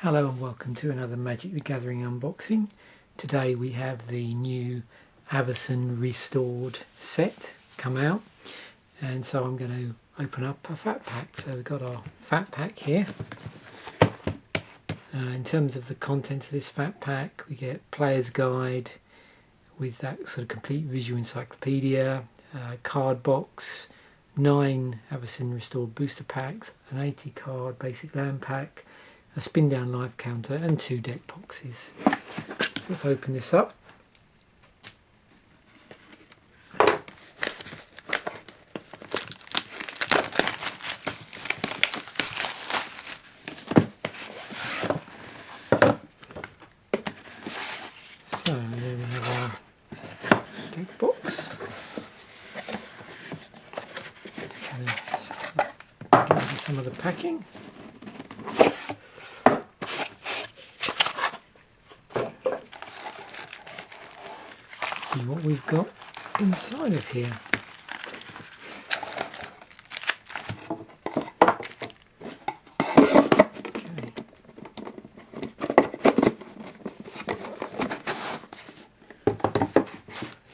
Hello and welcome to another Magic the Gathering unboxing. Today we have the new Avacyn Restored set come out, and so I'm going to open up a fat pack. So we've got our fat pack here. In terms of the contents of this fat pack, we get player's guide with that sort of complete visual encyclopedia, card box, 9 Avacyn Restored booster packs, an 80 card basic land pack, a spin down life counter and 2 deck boxes. So let's open this up. So there we have our deck box. Get into some of the packing. See what we've got inside of here. Okay.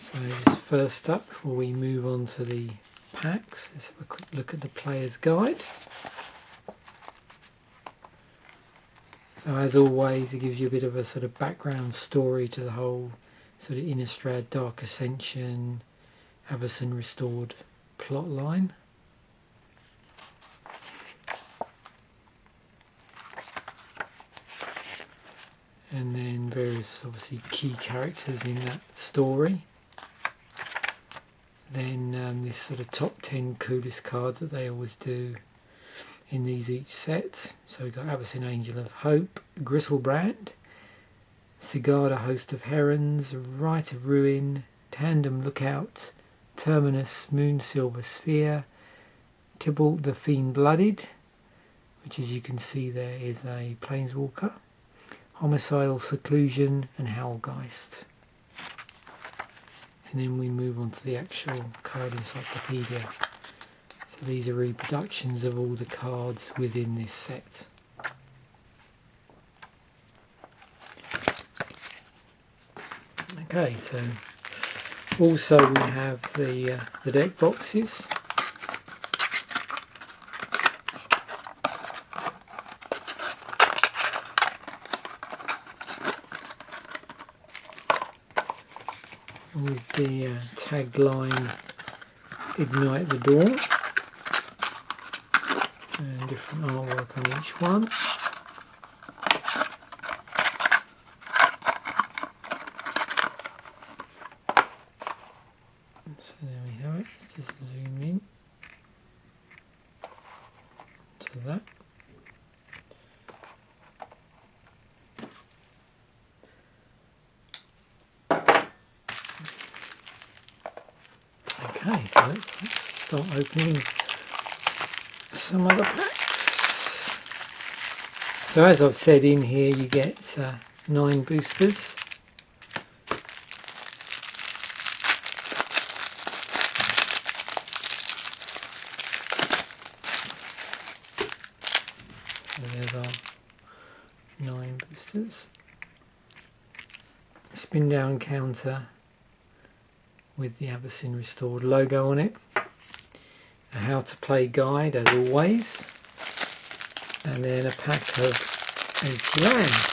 So this first up, before we move on to the packs, let's have a quick look at the player's guide. So as always, it gives you a bit of a sort of background story to the whole sort of Innistrad, Dark Ascension, Avacyn Restored plot line. And then various obviously key characters in that story. Then this sort of top 10 coolest cards that they always do in these each set. So we've got Avacyn Angel of Hope, Gristlebrand, Sigarda Host of Herons, Rite of Ruin, Tandem Lookout, Terminus Moonsilver Sphere, Tybalt the Fiend Blooded, which as you can see there is a Planeswalker, Homicidal Seclusion and Howlgeist. And then we move on to the actual card encyclopedia. So these are reproductions of all the cards within this set. Okay, so also we have the deck boxes. With the tagline Ignite the Dawn, and different artwork on each one. So there we have it, just zoom in to that. Okay, so let's start opening some other packs. So as I've said, in here you get 9 boosters. So there's our 9 boosters. Spin down counter with the Avacyn Restored logo on it. A how to play guide as always. And then a pack of 80 lands.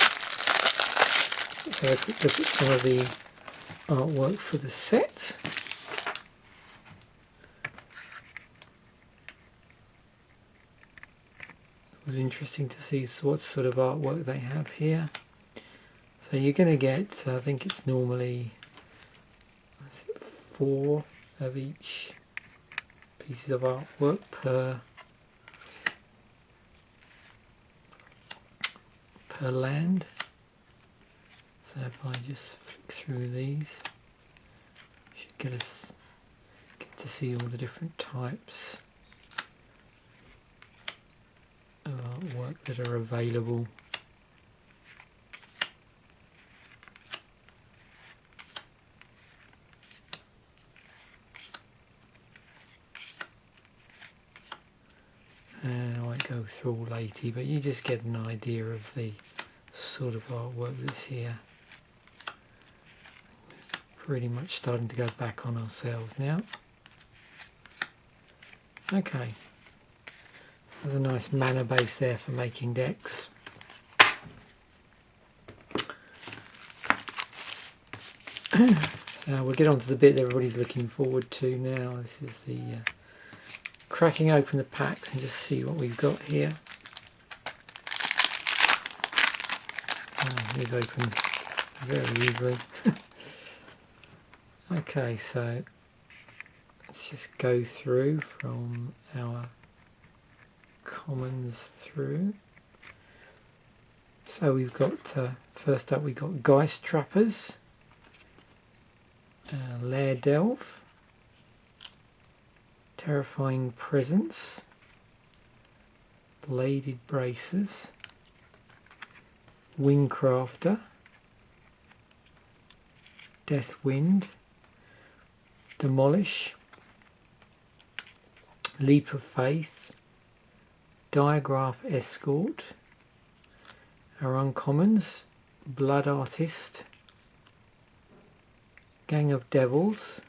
So a quick look at some of the artwork for the set. It was interesting to see what sort of artwork they have here. So you're going to get, I think it's normally 4 of each pieces of artwork per land. So if I just flick through these, you should get to see all the different types of artwork that are available. And I won't go through all 80, but you just get an idea of the sort of artwork that's here. Pretty much starting to go back on ourselves now. Okay, there's a nice mana base there for making decks. So we'll get on to the bit that everybody's looking forward to now. This is the cracking open the packs and just see what we've got here. Oh, these open very easily. Okay, so let's just go through from our commons through. So we've got, first up we've got Geist Trappers, Lair Delve, Terrifying Presence, Bladed Braces, Wingcrafter, Deathwind, Demolish, Leap of Faith, Diagraph Escort, our uncommons, Blood Artist, Gang of Devils,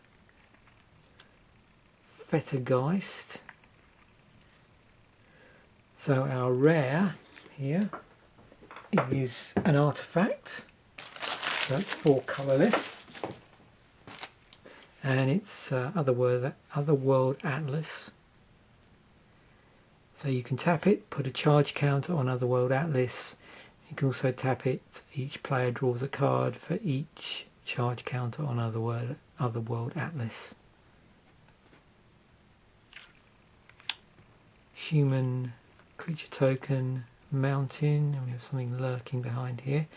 Fettergeist. So our rare here is an artifact, so that's 4 colourless, and it's Otherworld Atlas. So you can tap it, put a charge counter on Otherworld Atlas. You can also tap it, each player draws a card for each charge counter on Otherworld Atlas. Human creature token, mountain, and we have something lurking behind here.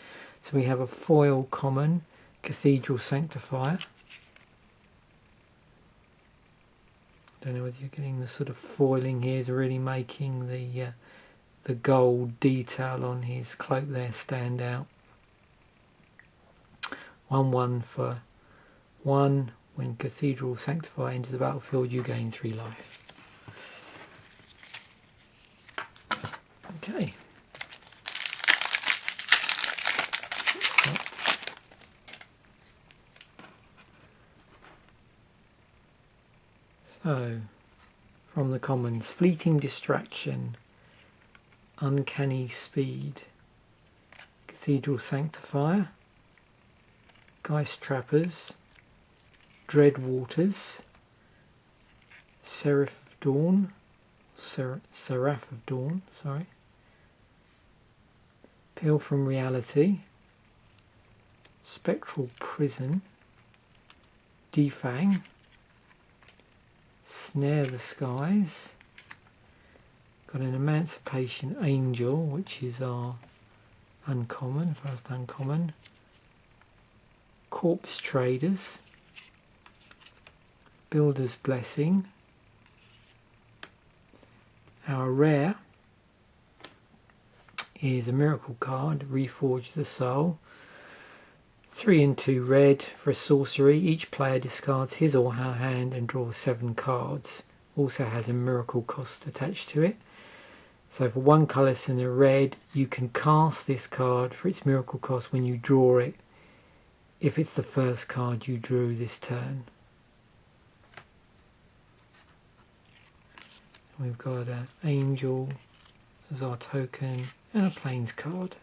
So we have a foil common, Cathedral Sanctifier. Don't know whether you're getting the sort of foiling here is really making the gold detail on his cloak there stand out. 1/1 for 1. When Cathedral Sanctifier enters the battlefield, you gain 3 life. Okay. So, from the commons, Fleeting Distraction, Uncanny Speed, Cathedral Sanctifier, Geist Trappers, Dread Waters, Seraph of Dawn, sorry, Peel from Reality, Spectral Prison, Defang, Snare the Skies, got an Emancipation Angel, which is our uncommon, first uncommon, Corpse Traders, Builder's Blessing, our rare is a miracle card, Reforge the Soul. 3 and 2 red for a sorcery. Each player discards his or her hand and draws 7 cards. Also has a miracle cost attached to it. So for 1 colourless and a red, you can cast this card for its miracle cost when you draw it, if it's the first card you drew this turn. We've got an angel as our token and a plains card.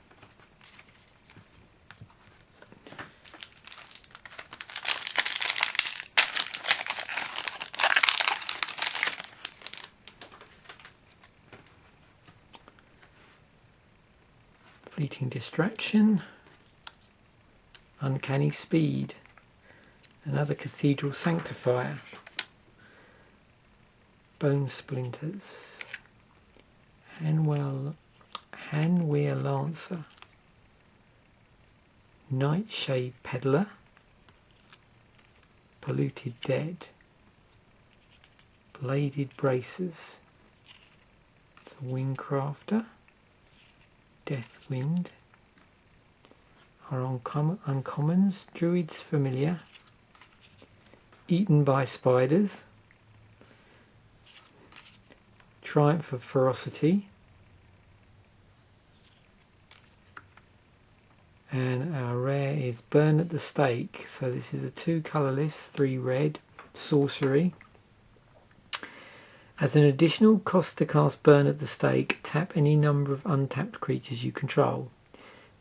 Fleeting Distraction, Uncanny Speed, another Cathedral Sanctifier, Bone Splinters, Handwheel Lancer, Nightshade Peddler, Polluted Dead, Bladed Braces, it's a Wingcrafter, Deathwind, our uncommons, Druid's Familiar, Eaten by Spiders, Triumph of Ferocity, And our rare is Burn at the Stake. So this is a 2 colourless, 3 red, sorcery. As an additional cost to cast Burn at the Stake, tap any number of untapped creatures you control.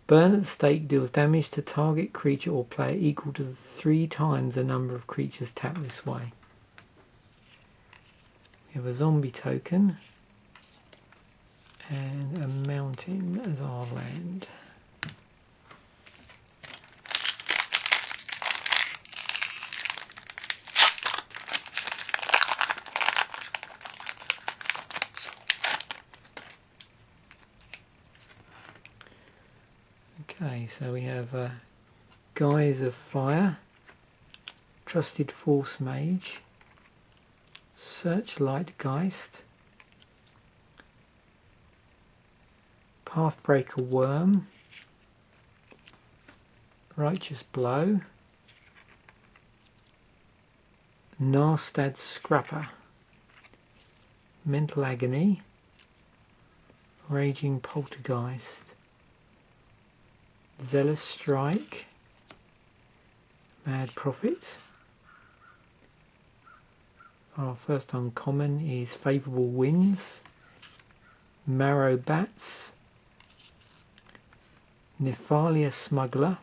Burn at the Stake deals damage to target creature or player equal to 3 times the number of creatures tapped this way. We have a zombie token and a mountain as our land. Okay, so we have Guise of Fire, Trusted Force Mage, Searchlight Geist, Pathbreaker Worm, Righteous Blow, Narstad Scrapper, Mental Agony, Raging Poltergeist, Zealous Strike, Mad Prophet. Our first uncommon is Favourable Winds, Marrow Bats, Nephalia Smuggler.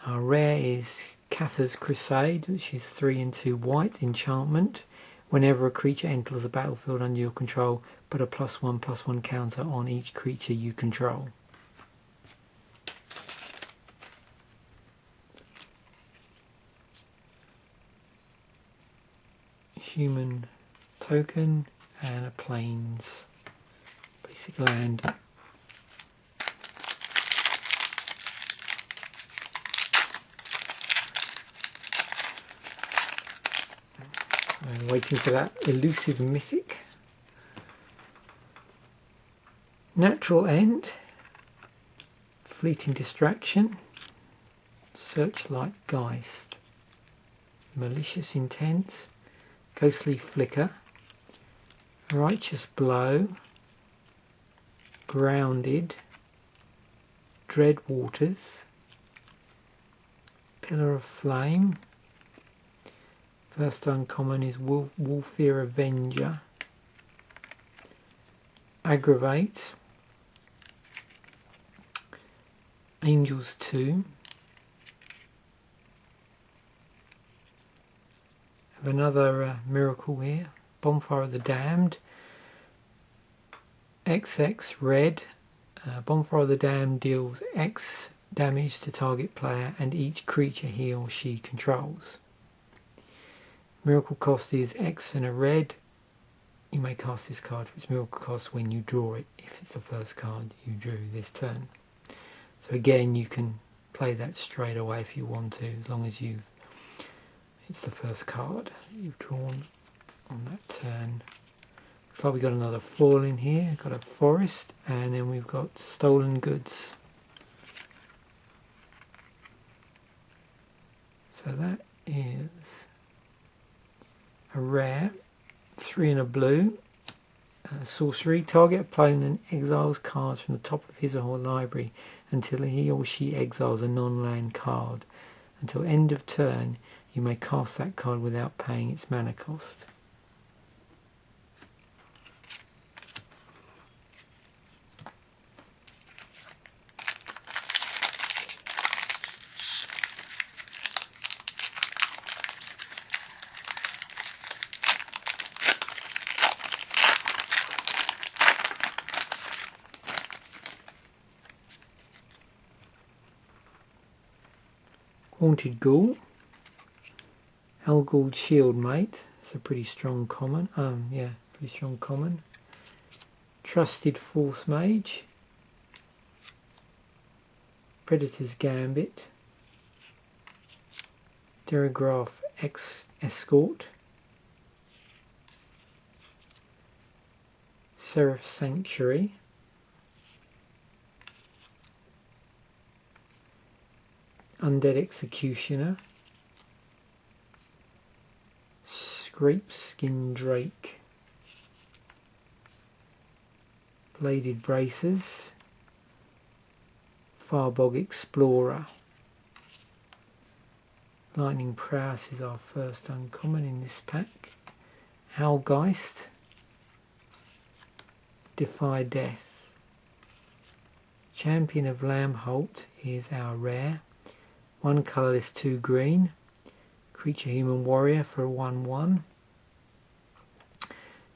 Our rare is Cathar's Crusade, which is 3 and 2 white enchantment. Whenever a creature enters the battlefield under your control, put a +1/+1 counter on each creature you control. Human token and a plains basic land. I'm waiting for that elusive mythic. Natural End, Fleeting Distraction, Searchlight Geist, Malicious Intent, Ghostly Flicker, Righteous Blow, Grounded, Dread Waters, Pillar of Flame. First uncommon is Wolfear Avenger, Aggravate, Angel's Tomb. Have another miracle here, Bonfire of the Damned, XX red. Bonfire of the Damned deals X damage to target player and each creature he or she controls. Miracle cost is X and a red. You may cast this card for its miracle cost when you draw it, if it's the first card you drew this turn. So again, you can play that straight away if you want to, as long as it's the first card that you've drawn on that turn. Looks like we've got another foil in here. We've got a forest, and then we've got Stolen Goods. So that is a rare, 3 and a blue, sorcery. Target opponent exiles cards from the top of his or her library until he or she exiles a non-land card. Until end of turn, you may cast that card without paying its mana cost. Haunted Ghoul, Helgold Shieldmate, it's a pretty strong common, pretty strong common. Trusted Force Mage, Predator's Gambit, Derigraph Escort, Seraph Sanctuary, Undead Executioner, Scrapeskin Drake, Bladed Braces, Farbog Explorer. Lightning Prowess is our first uncommon in this pack. Howlgeist. Defy Death. Champion of Lambholt is our rare. 1 colourless, 2 green. Creature Human Warrior for a 1/1.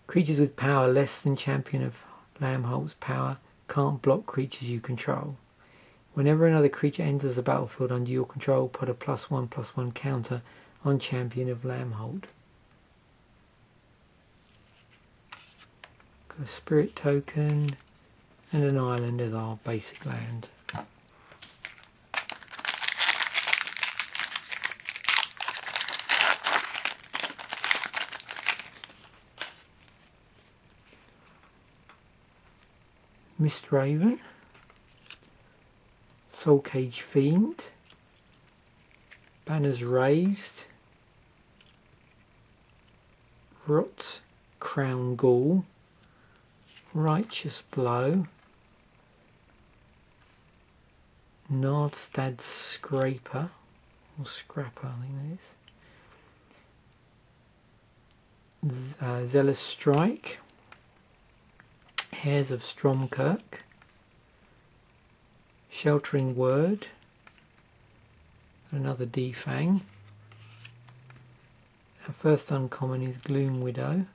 Creatures with power less than Champion of Lambholt's power can't block creatures you control. Whenever another creature enters the battlefield under your control, put a +1/+1 counter on Champion of Lambholt. Got a Spirit token and an island as our basic land. Mistraven, Soulcage Fiend, Banners Raised, Rot Crown Ghoul, Righteous Blow, Nardstad Scraper, or Scrapper I think that is, Zealous Strike, Hares of Stromkirk, Sheltering Word, another Defang. Our first uncommon is Gloom Widow.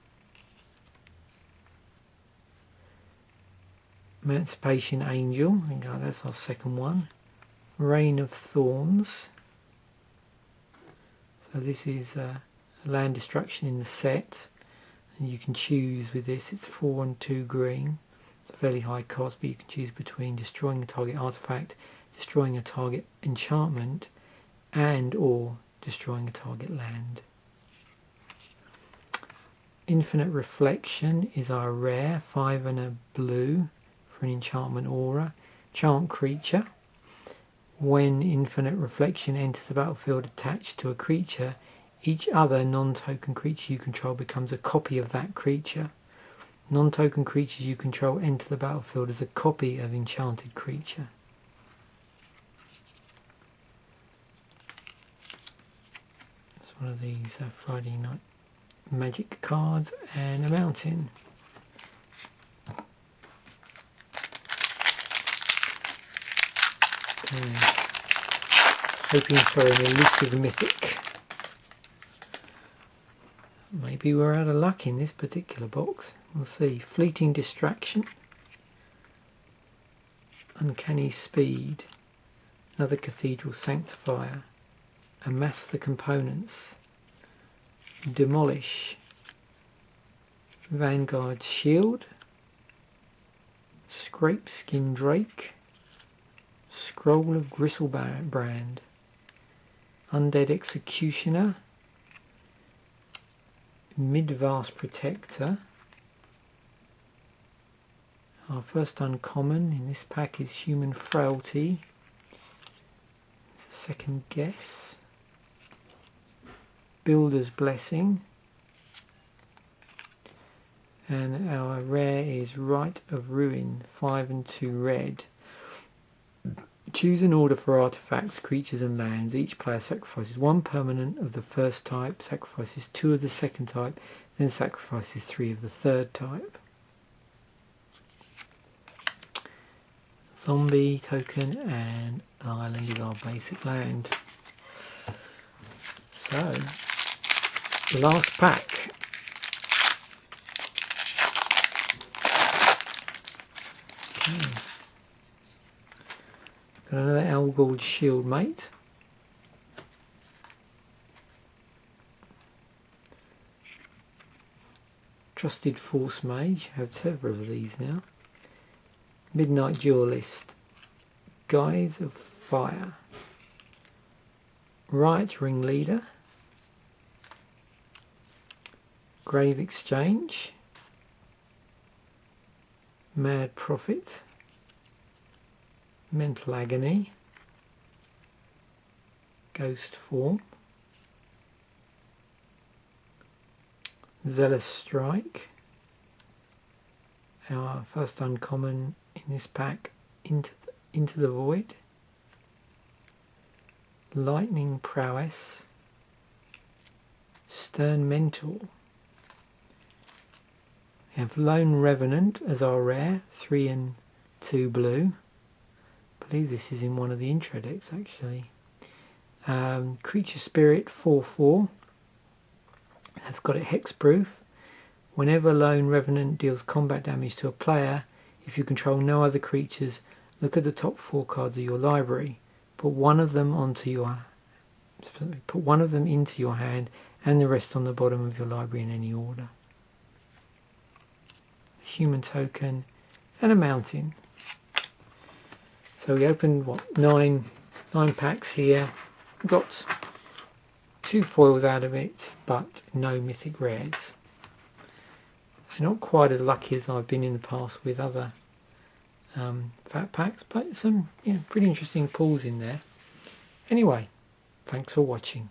Emancipation Angel, I think that's our second one. Rain of Thorns. So this is land destruction in the set. And you can choose with this, it's 4 and 2 green. It's a fairly high cost, but you can choose between destroying a target artifact, destroying a target enchantment, and or destroying a target land. Infinite Reflection is our rare, 5 and a blue for an enchantment aura. Chant creature. When Infinite Reflection enters the battlefield attached to a creature, each other non-token creature you control becomes a copy of that creature. Non-token creatures you control enter the battlefield as a copy of enchanted creature. It's one of these Friday Night Magic cards, and a mountain. Okay. Hoping for an elusive mythic. Maybe we're out of luck in this particular box. We'll see. Fleeting Distraction. Uncanny Speed. Another Cathedral Sanctifier. Amass the Components. Demolish. Vanguard Shield. Scrapeskin Drake. Scroll of Gristlebrand. Undead Executioner. Midvast Protector. Our first uncommon in this pack is Human Frailty. It's a second guess. Builder's Blessing. And our rare is Rite of Ruin, 5 and 2 red. Choose an order for artifacts, creatures and lands. Each player sacrifices 1 permanent of the first type, sacrifices 2 of the second type, then sacrifices 3 of the third type. Zombie token and an island is our basic land. So, the last pack. Okay. Got another Elgold Shield Mate. Trusted Force Mage. I have several of these now. Midnight Duelist. Guise of Fire. Riot Ringleader. Grave Exchange. Mad Prophet. Mental Agony. Ghost Form. Zealous Strike. Our first uncommon in this pack, Into the Void. Lightning Prowess, Stern Mentor. We have Lone Revenant as our rare, 3 and 2 blue. I believe this is in one of the intro decks actually. Creature Spirit 4/4. That's got it hexproof. Whenever Lone Revenant deals combat damage to a player, if you control no other creatures, look at the top 4 cards of your library. Put one of them into your hand and the rest on the bottom of your library in any order. A human token and a mountain. So we opened nine packs here. Got 2 foils out of it, but no mythic rares. Not quite as lucky as I've been in the past with other fat packs, but some pretty interesting pulls in there. Anyway, thanks for watching.